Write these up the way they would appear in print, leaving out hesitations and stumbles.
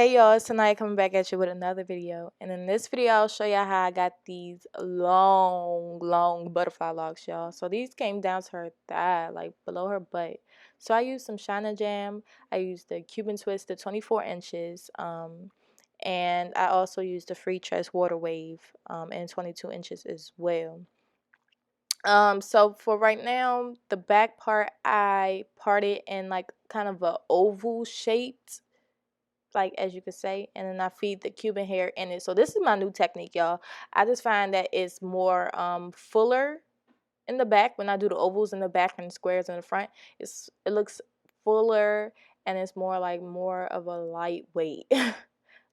Hey y'all, it's tonight coming back at you with another video. And in this video, I'll show y'all how I got these long butterfly locks, y'all. So these came down to her thigh, like below her butt. So I used some Shine Jam. I used the Cuban Twist, the 24 inches. And I also used the Freetress Waterwave in 22 inches as well. So for right now, the back part, I parted in like kind of a oval shaped, like as you could say, and then I feed the Cuban hair in it. So this is my new technique, y'all. I just find that it's more fuller in the back when I do the ovals in the back and squares in the front. It looks fuller, and it's more of a lightweight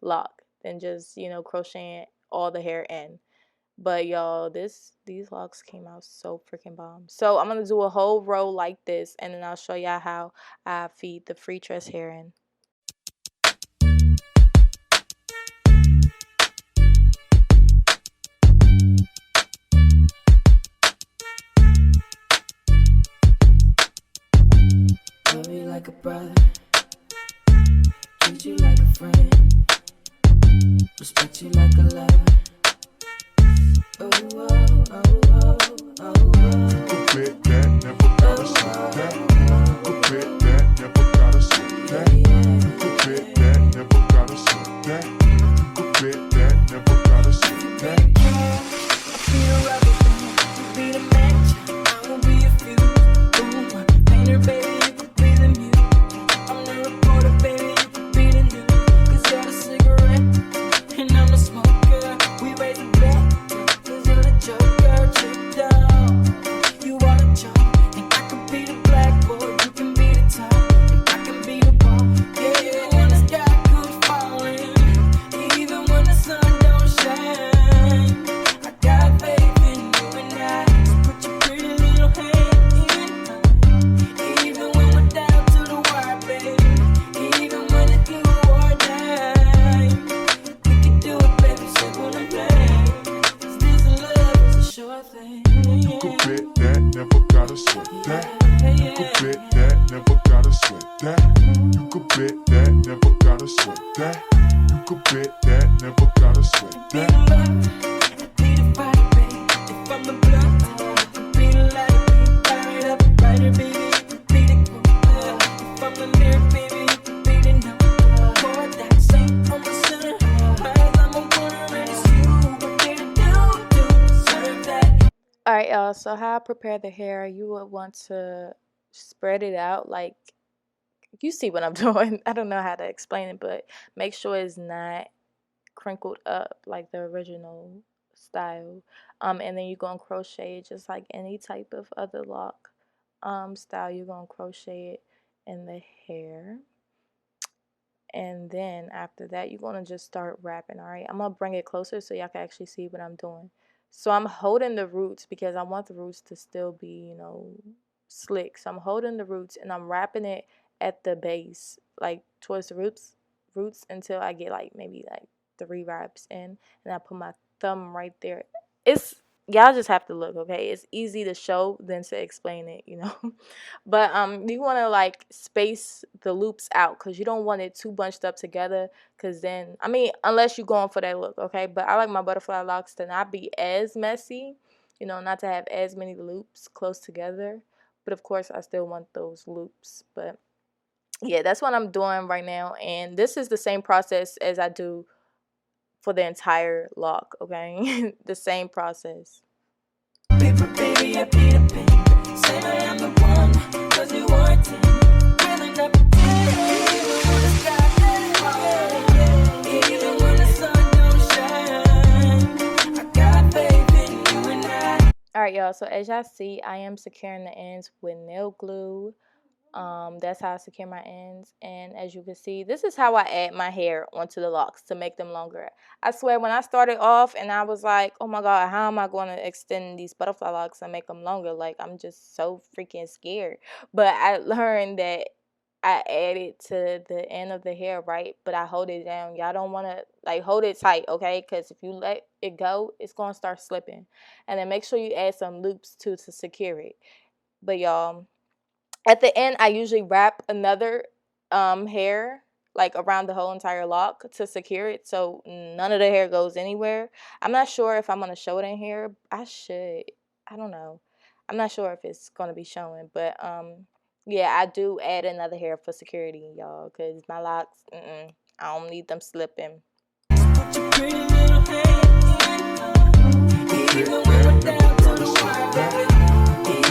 lock than just, you know, crocheting all the hair in. But y'all, these locks came out so freaking bomb. So I'm gonna do a whole row like this, and then I'll show y'all how I feed the Freetress hair in. Love you like a brother, treat you like a friend, respect you like a lover. Oh, oh, oh, oh, oh, oh. You could bet that, never gotta say that. You could bet that, never gotta say that. You could bet that, never gotta say that. You could bet that, never gotta say that. I'll be a rubber band, you be the match, I will be a fuse. Boom, painter, baby, you could be the muse. I'm the reporter, baby, you could be the news. 'Cause you're the cigarette, and I'm a smoker. We raise a bet. Joker, chick down. You are the charm, and I can be the blackboard. You can be the top, and I can be the ball. Yeah, when the sky comes falling, even when the sun don't shine, I got faith in you and I. So put your pretty little hand in mine. Even when we're down to the wire, baby. Even when it's you or die, we can do it, baby. Simple and plain. 'Cause this love. Sure thing. You could bet that, never gotta sweat that. You could bet that, never gotta sweat that. You could bet that, never gotta sweat that. You could bet that, never gotta sweat that. Be the fire, baby. If I'm the blood, be the light, fire it up, brighter, baby. Be the cool. If I'm the lyric, baby, you could be the note. Pour that saint on my center. As I'm a winner, and it's you. What did I do to deserve that? Alright, y'all, so how I prepare the hair, you would want to spread it out. Like, you see what I'm doing. I don't know how to explain it, but make sure it's not crinkled up like the original style. And then you're going to crochet it just like any type of other lock style. You're going to crochet it in the hair. And then after that, you're going to just start wrapping, alright? I'm going to bring it closer so y'all can actually see what I'm doing. So I'm holding the roots because I want the roots to still be, you know, slick. So I'm holding the roots and I'm wrapping it at the base, like towards the roots until I get like maybe like 3 wraps in, and I put my thumb right there. It's, y'all just have to look, okay? It's easy to show than to explain it, you know. But you want to like space the loops out because you don't want it too bunched up together, because then, I mean, unless you're going for that look, okay? But I like my butterfly locks to not be as messy, you know, not to have as many loops close together. But of course, I still want those loops. But yeah, that's what I'm doing right now, and this is the same process as I do for the entire lock, okay? The same process. Paper, baby, I be the pen. Say I am the one, 'cause you are 10. Really not pretend. Even when the sky falls, even when the sun don't shine, I got faith in you and I. Alright, y'all, so as y'all see, I am securing the ends with nail glue. That's how I secure my ends, and as you can see, this is how I add my hair onto the locks to make them longer. I swear, when I started off and I was like, oh my god, how am I going to extend these butterfly locks and make them longer? Like, I'm just so freaking scared. But I learned that I add it to the end of the hair, right? But I hold it down. Y'all don't want to like hold it tight, okay? Because if you let it go, it's going to start slipping. And then make sure you add some loops too to secure it. But y'all, at the end, I usually wrap another hair like around the whole entire lock to secure it so none of the hair goes anywhere. I'm not sure if I'm gonna show it in here. I should. I don't know. I'm not sure if it's gonna be showing, but yeah, I do add another hair for security, y'all, cause my locks, I don't need them slipping. Put your pretty little hand in, even when we're down to the wire, baby.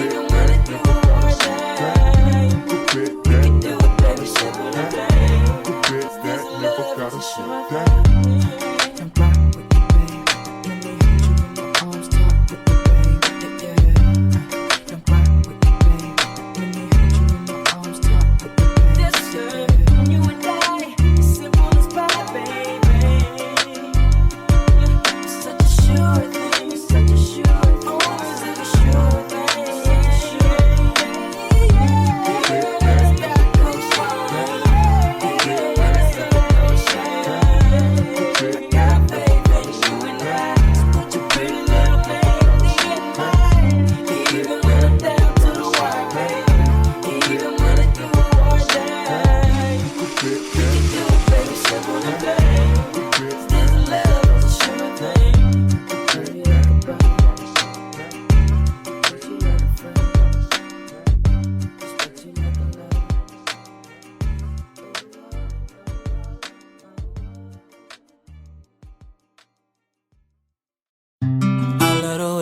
Even when it do more than you can do it, baby, simple and plain. That never gotta sweat that. And rock with you, babe. Let me hold you in my arms, talk with you, babe. Yeah. And rock with you, babe. Let me hold you in my arms, talk with you, babe. Yes, sir. You and I, it's simple as pie, baby. It's such a sure thing, it's such a sure thing, always like a sure thing.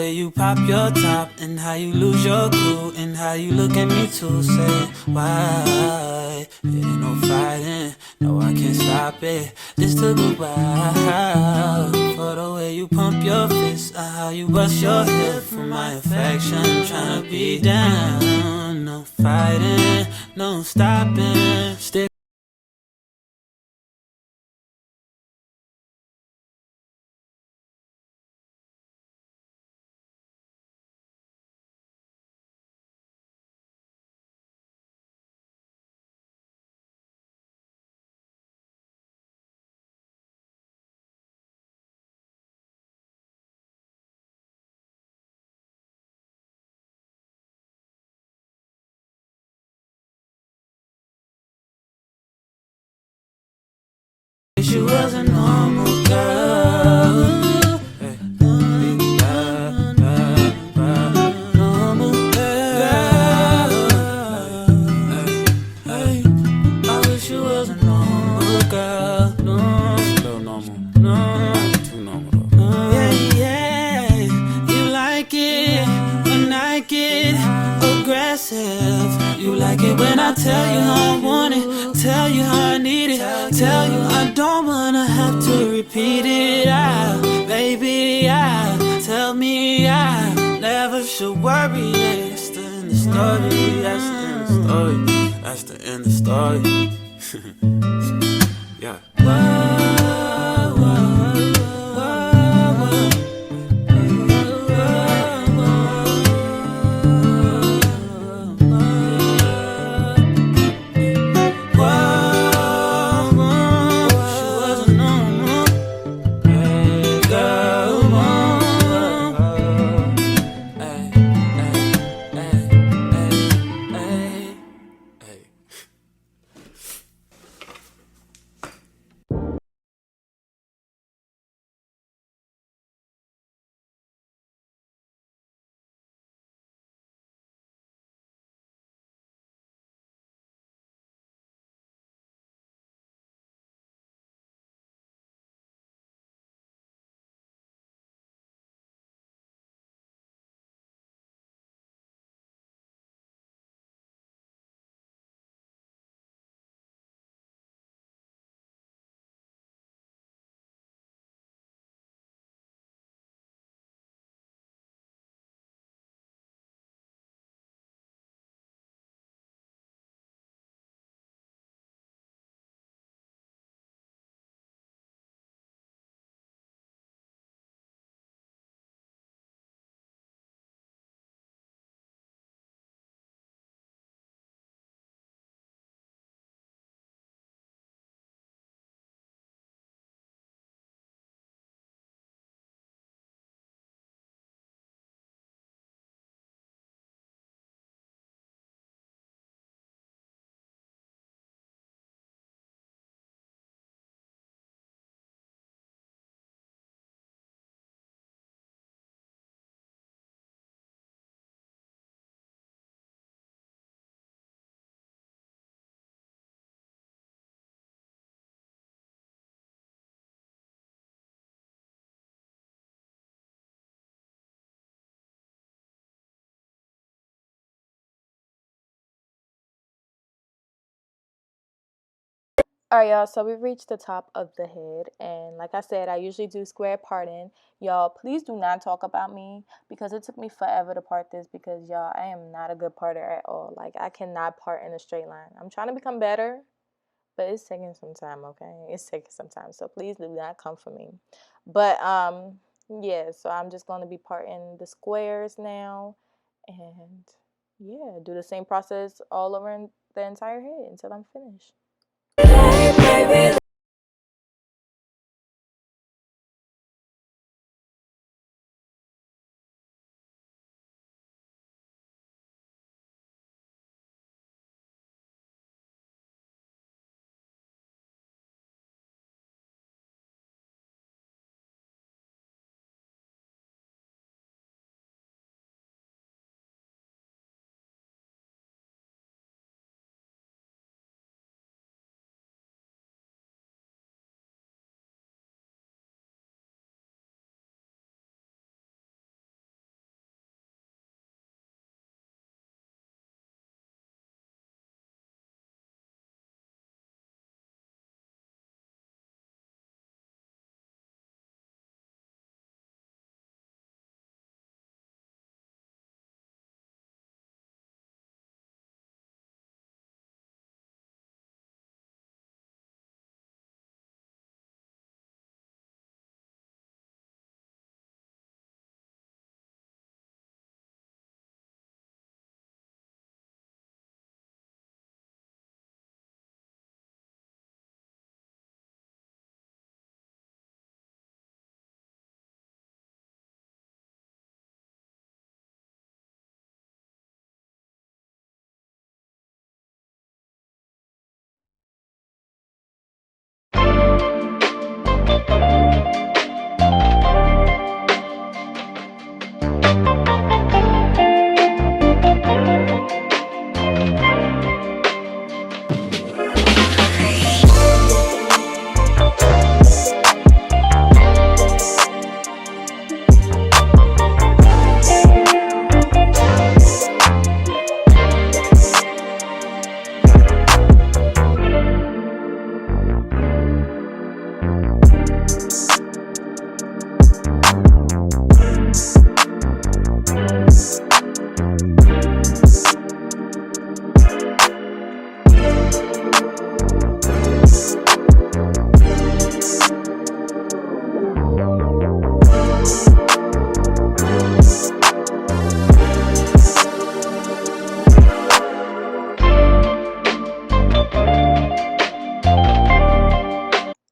You pop your top and how you lose your cool and how you look at me to say why it ain't no fighting, no I can't stop it. This took a while for the way you pump your fist, how you bust your hip for my affection. Tryna be down, no fighting, no stopping. Stick. She was a normal girl. Hey. Normal girl. Hey. I wish you was a normal girl. No, still normal. No, too normal though. Yeah, you like it when I get aggressive. You like it when I tell you how I want it, tell you how I need it, tell you I don't wanna have to repeat it. Baby, tell me I never should worry. That's the end of the story. That's the end of the story. That's the end of the story. Yeah. Whoa, whoa, whoa, whoa. Alright, y'all, so we've reached the top of the head, and like I said, I usually do square parting. Y'all, please do not talk about me, because it took me forever to part this, because y'all, I am not a good parter at all. Like, I cannot part in a straight line. I'm trying to become better, but it's taking some time, okay? It's taking some time, so please do not come for me. But, yeah, so I'm just going to be parting the squares now, and, yeah, do the same process all over the entire head until I'm finished.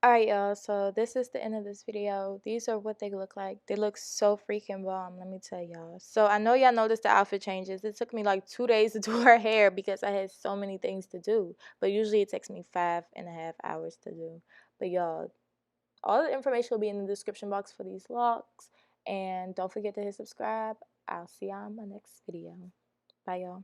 Alright, y'all, so this is the end of this video. These are what they look like. They look so freaking bomb, let me tell y'all. So I know y'all noticed the outfit changes. It took me like 2 days to do her hair because I had so many things to do. But usually it takes me 5.5 hours to do. But y'all, all the information will be in the description box for these locks. And don't forget to hit subscribe. I'll see y'all in my next video. Bye, y'all.